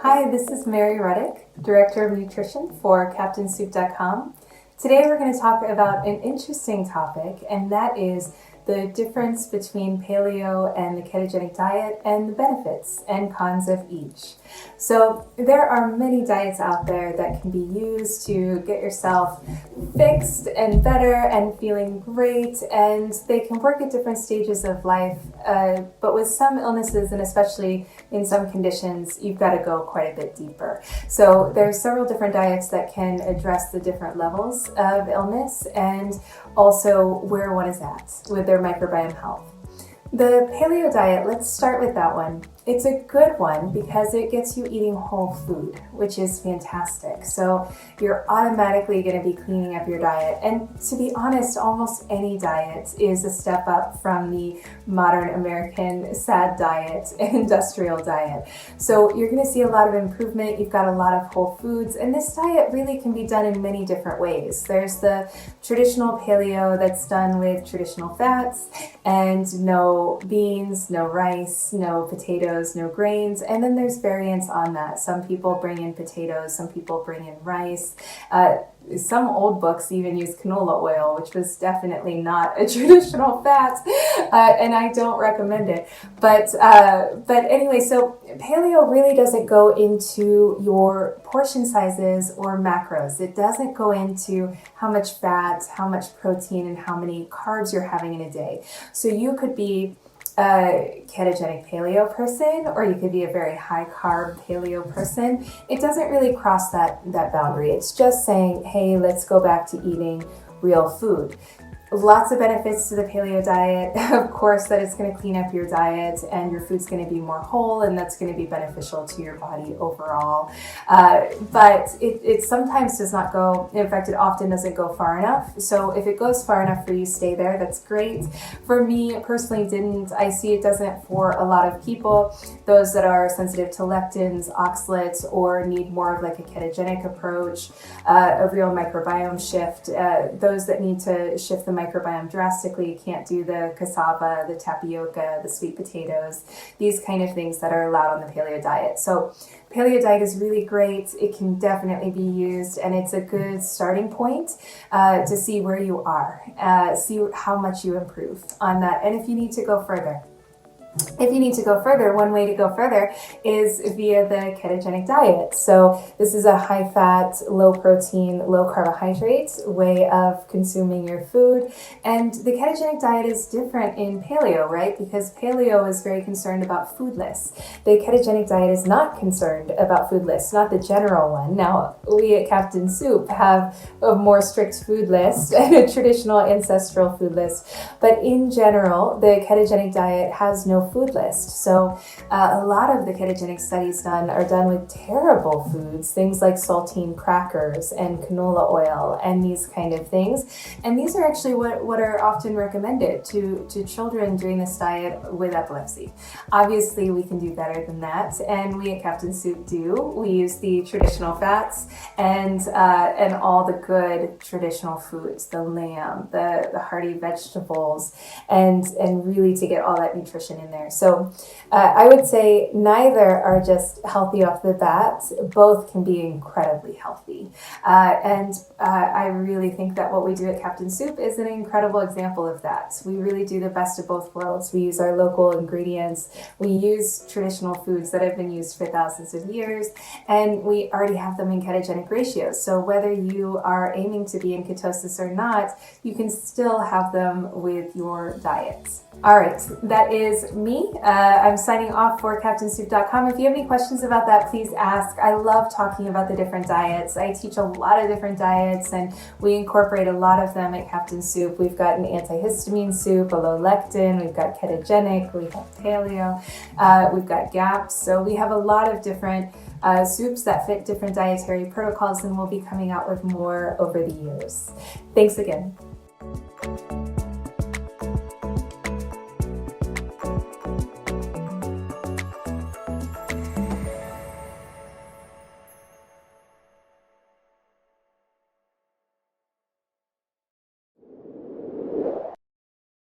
Hi, this is Mary Ruddick, Director of Nutrition for CaptainSoup.com. Today we're going to talk about an interesting topic, and that is the difference between paleo and the ketogenic diet and the benefits and cons of each. So there are many diets out there that can be used to get yourself fixed and better and feeling great, and they can work at different stages of life, but with some illnesses and especially in some conditions, you've got to go quite a bit deeper. So there's several different diets that can address the different levels of illness and also where one is at with their microbiome health. The paleo diet, let's start with that one. It's a good one because it gets you eating whole food, which is fantastic. So you're automatically going to be cleaning up your diet. And to be honest, almost any diet is a step up from the modern American SAD diet, industrial diet. So you're going to see a lot of improvement. You've got a lot of whole foods. And this diet really can be done in many different ways. There's the traditional paleo that's done with traditional fats and no beans, no rice, no potatoes, no grains, and then there's variants on that. Some people bring in potatoes, some people bring in rice. Some old books even use canola oil, which was definitely not a traditional fat, and I don't recommend it. But anyway, so paleo really doesn't go into your portion sizes or macros. It doesn't go into how much fat, how much protein, and how many carbs you're having in a day. So you could be a ketogenic paleo person, or you could be a very high carb paleo person. It doesn't really cross that boundary. It's just saying, hey, let's go back to eating real food. Lots of benefits to the paleo diet. Of course, that it's going to clean up your diet and your food's going to be more whole, and that's going to be beneficial to your body overall. But it sometimes does not go, in fact, it often doesn't go far enough. So if it goes far enough for you, stay there. That's great. For me, personally, didn't. I see it doesn't for a lot of people. Those that are sensitive to lectins, oxalates, or need more of like a ketogenic approach, a real microbiome shift. Those that need to shift the microbiome drastically, you can't do the cassava, the tapioca, the sweet potatoes, these kind of things that are allowed on the paleo diet. So paleo diet is really great. It can definitely be used, and it's a good starting point to see where you are, see how much you improve on that, and if you need to go further. If you need to go further, one way to go further is via the ketogenic diet. So this is a high fat, low protein, low carbohydrate way of consuming your food. And the ketogenic diet is different in paleo, right? Because paleo is very concerned about food lists. The ketogenic diet is not concerned about food lists, not the general one. Now, we at Captain Soup have a more strict food list and a traditional ancestral food list. But in general, the ketogenic diet has no food list. So a lot of the ketogenic studies are done with terrible foods, things like saltine crackers and canola oil and these kind of things. And these are actually what are often recommended to children doing this diet with epilepsy. Obviously, we can do better than that, and we at Captain Soup do. We use the traditional fats and all the good traditional foods, the lamb, the hearty vegetables, and really to get all that nutrition in there. So I would say neither are just healthy off the bat. Both can be incredibly healthy. And I really think that what we do at Captain Soup is an incredible example of that. We really do the best of both worlds. We use our local ingredients. We use traditional foods that have been used for thousands of years, and we already have them in ketogenic ratios. So whether you are aiming to be in ketosis or not, you can still have them with your diet. All right, that is me. I'm signing off for CaptainSoup.com. If you have any questions about that, please ask. I love talking about the different diets. I teach a lot of different diets, and we incorporate a lot of them at Captain Soup. We've got an antihistamine soup, a low lectin, we've got ketogenic, we have paleo, we've got GAPS. So we have a lot of different soups that fit different dietary protocols, and we'll be coming out with more over the years. Thanks again.